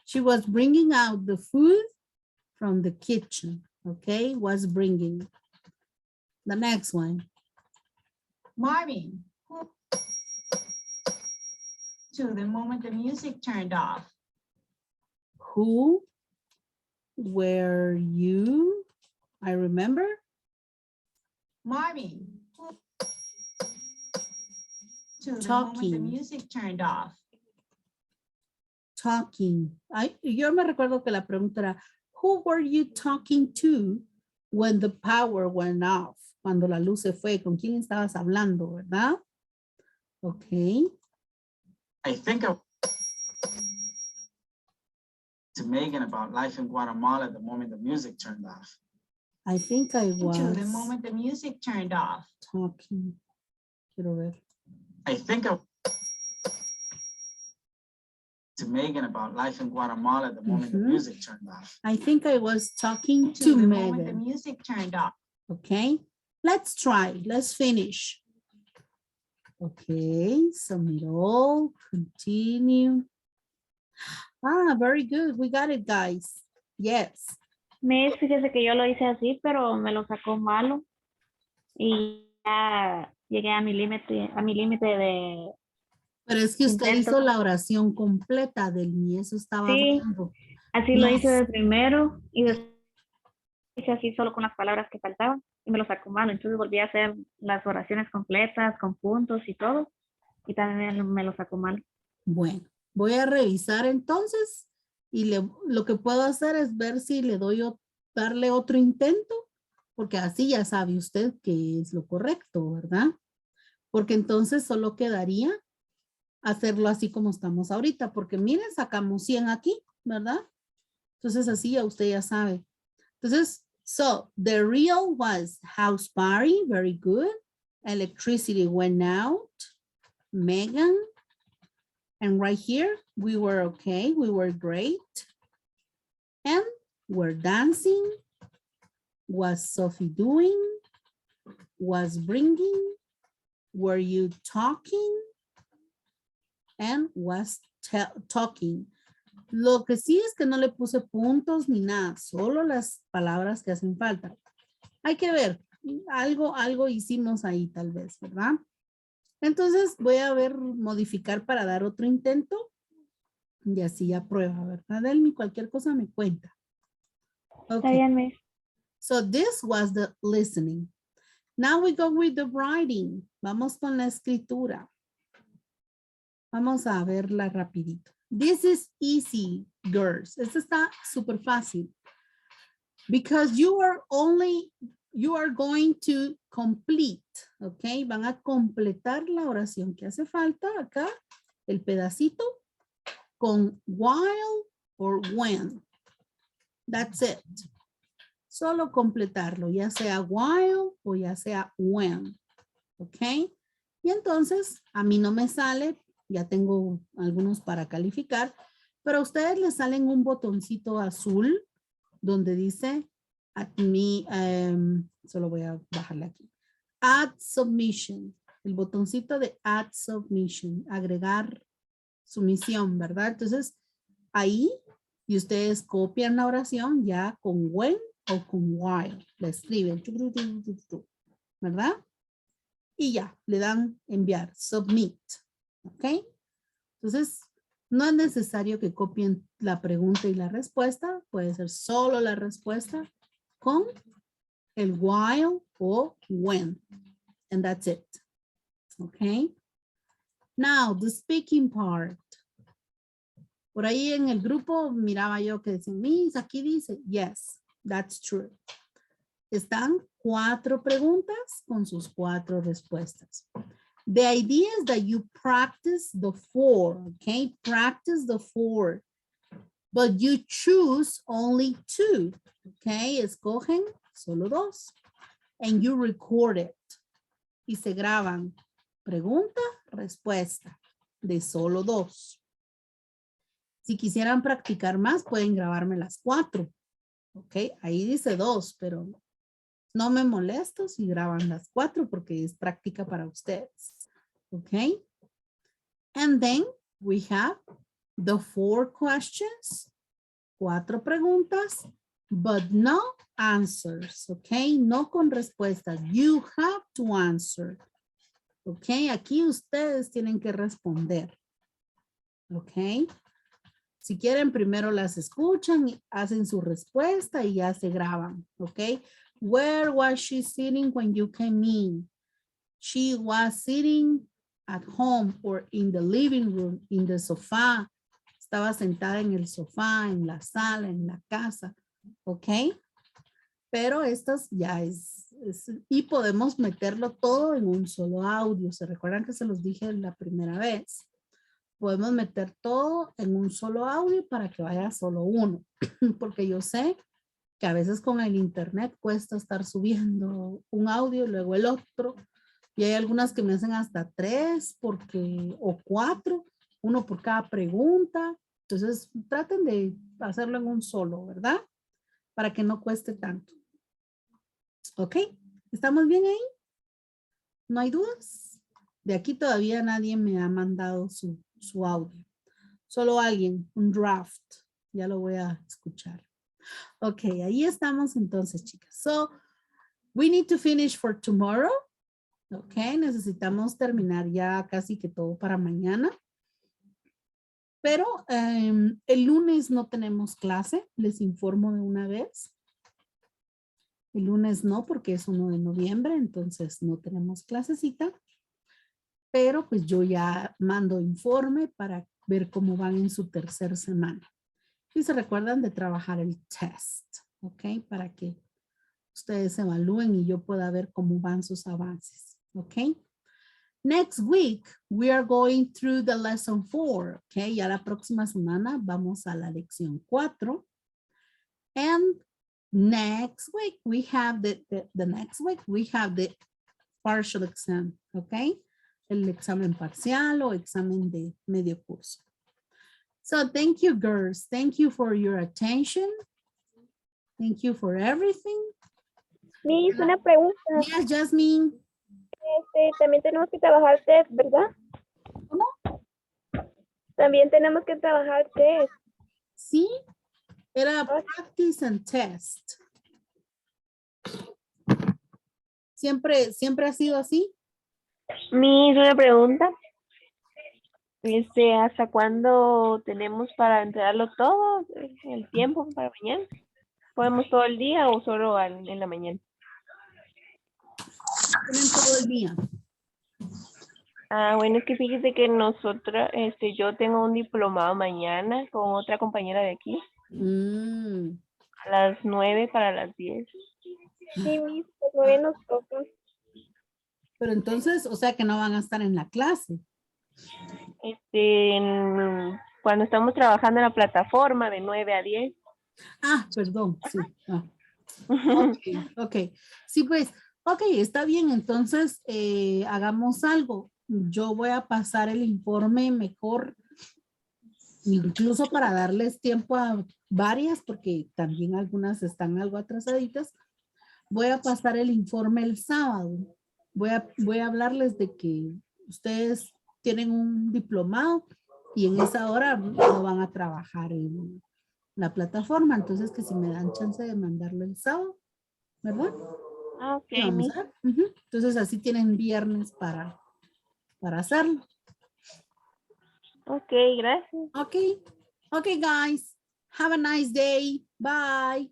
She was bringing out the food from the kitchen. Okay, was bringing. The next one. Marvin, who to the moment the music turned off. Who were you? I remember. Marvin, who to the moment the Talking. music turned off. Talking. Yo me recuerdo que la pregunta era, who were you talking to when the power went off? Cuando la luz se fue, ¿con quién estabas hablando, verdad? Okay. I think of to Megan about life in Guatemala the moment the music turned off. I think I was To the moment the music turned off. talking. Quiero ver. I think of to Megan about life in Guatemala the moment the music turned off. I think I was talking To to the moment the Megan. music turned off. Okay, let's try. Let's finish. Okay, submit all, continue. Ah, very good. We got it, guys. Yes. Miss, fíjese que yo lo hice así, pero me lo sacó malo. Y ya llegué a mi límite de... Pero es que usted Intento. hizo la oración completa del ni eso estaba Sí. hablando. Así lo No hice sé. de primero y después hice así solo con las palabras que faltaban y me lo sacó malo. Entonces volví a hacer las oraciones completas con puntos y todo y también me lo sacó mal. Bueno, voy a revisar entonces y lo que puedo hacer es ver si le doy darle otro intento, porque así ya sabe usted que es lo correcto, ¿verdad? Porque entonces solo quedaría hacerlo así como estamos ahorita, porque miren, sacamos 100 aquí, ¿verdad? Entonces así ya usted ya sabe. Entonces, so the real was house party, very good. Electricity went out, Megan. And right here, we were okay, we were great. And we're dancing. Was Sophie doing? Was bringing? Were you talking? And was talking. Lo que sí es que no le puse puntos ni nada, solo las palabras que hacen falta. Hay que ver, algo hicimos ahí tal vez, ¿verdad? Entonces voy a ver, modificar para dar otro intento y así ya prueba, ¿verdad, Delmi? Cualquier cosa me cuenta. Está Okay, bien, Miss. so this was the listening. Now we go with the writing. Vamos con la escritura. Vamos a verla rapidito. This is easy, girls. Esto está súper fácil. Because you are going to complete, ok? Van a completar la oración que hace falta acá, el pedacito, con while or when. That's it. Solo completarlo, ya sea while o ya sea when, ok? Y entonces, a mí no me sale, ya tengo algunos para calificar, pero a ustedes les salen un botoncito azul donde dice solo voy a bajarle aquí. Add submission. El botoncito de add submission. Agregar sumisión, ¿verdad? Entonces, ahí, y ustedes copian la oración ya con when o con while. La escriben, ¿verdad? Y ya, le dan enviar, submit. ¿Ok? Entonces, no es necesario que copien la pregunta y la respuesta. Puede ser solo la respuesta con el while o when. And that's it. Okay. Now, the speaking part. Por ahí en el grupo miraba yo que decían, Miss, aquí dice, yes, that's true. Están 4 preguntas con sus 4 respuestas. The idea is that you practice the 4, okay? Practice the 4. But you choose only 2, okay? Escogen solo 2. And you record it. Y se graban pregunta, respuesta de solo 2. Si quisieran practicar más, pueden grabarme las 4. Ok, ahí dice 2, pero no me molesto si graban las 4 porque es práctica para ustedes. Ok. And then we have the 4 questions. 4 preguntas, but no answers. Ok, no con respuestas. You have to answer. Ok, aquí ustedes tienen que responder. Ok. Si quieren, primero las escuchan, y hacen su respuesta y ya se graban. Ok. Where was she sitting when you came in? She was sitting at home or in the living room, in the sofa. Estaba sentada en el sofá, en la sala, en la casa. Ok. Pero estas ya y podemos meterlo todo en un solo audio. ¿Se recuerdan que se los dije la primera vez? Podemos meter todo en un solo audio para que vaya solo uno. Porque yo sé que a veces con el internet cuesta estar subiendo un audio y luego el otro. Y hay algunas que me hacen hasta 3 o 4, uno por cada pregunta. Entonces traten de hacerlo en un solo, ¿verdad? Para que no cueste tanto. ¿Ok? ¿Estamos bien ahí? ¿No hay dudas? De aquí todavía nadie me ha mandado su audio. Solo alguien, un draft. Ya lo voy a escuchar. Ok, ahí estamos entonces, chicas. So, we need to finish for tomorrow. Ok, necesitamos terminar ya casi que todo para mañana. Pero el lunes no tenemos clase, les informo de una vez. El lunes no, porque es 1 de noviembre, entonces no tenemos clasecita. Pero pues yo ya mando informe para ver cómo van en su tercera semana. Y se recuerdan de trabajar el test, ¿ok? Para que ustedes evalúen y yo pueda ver cómo van sus avances, ¿ok? Next week, we are going through the lesson 4, ¿ok? Ya la próxima semana vamos a la lección 4. And next week, we have the partial exam, ¿ok? El examen parcial o examen de medio curso. So thank you, girls. Thank you for your attention. Thank you for everything. Miss, una pregunta. Yes, Jasmine. También tenemos que trabajar test, ¿verdad? ¿Cómo? También tenemos que trabajar test. Sí, era practice and test. ¿Siempre ha sido así? Miss, una pregunta. ¿Hasta cuándo tenemos para entregarlo todo? ¿El tiempo para mañana? ¿Podemos todo el día o solo en la mañana? Tienen todo el día. Ah, bueno, es que fíjese que nosotros, yo tengo un diplomado mañana con otra compañera de aquí, Mm, a las 9 para las 10. Sí, mis, pues nueve nos toca. pero entonces, o sea que no van a estar en la clase. Cuando estamos trabajando en la plataforma de 9 a 10. Ah, perdón, sí. Ah, ok, ok. Sí, pues, ok, está bien. Entonces, hagamos algo. Yo voy a pasar el informe mejor, incluso para darles tiempo a varias, porque también algunas están algo atrasaditas. Voy a pasar el informe el sábado. Voy a hablarles de que ustedes tienen un diplomado y en esa hora no van a trabajar en la plataforma. Entonces, que si me dan chance de mandarlo el sábado, ¿verdad? Ah, ok, Y vamos Miss. a ver. Ujú. Entonces, así tienen viernes para hacerlo. Ok, gracias. Ok. Ok, guys. Have a nice day. Bye.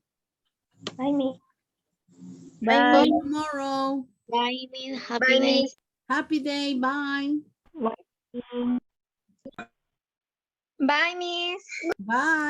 Ay, mi. See Bye. you tomorrow. Bye, Miss. Happy Bye, day. Miss. Happy day. Bye. Bye, Miss. Bye.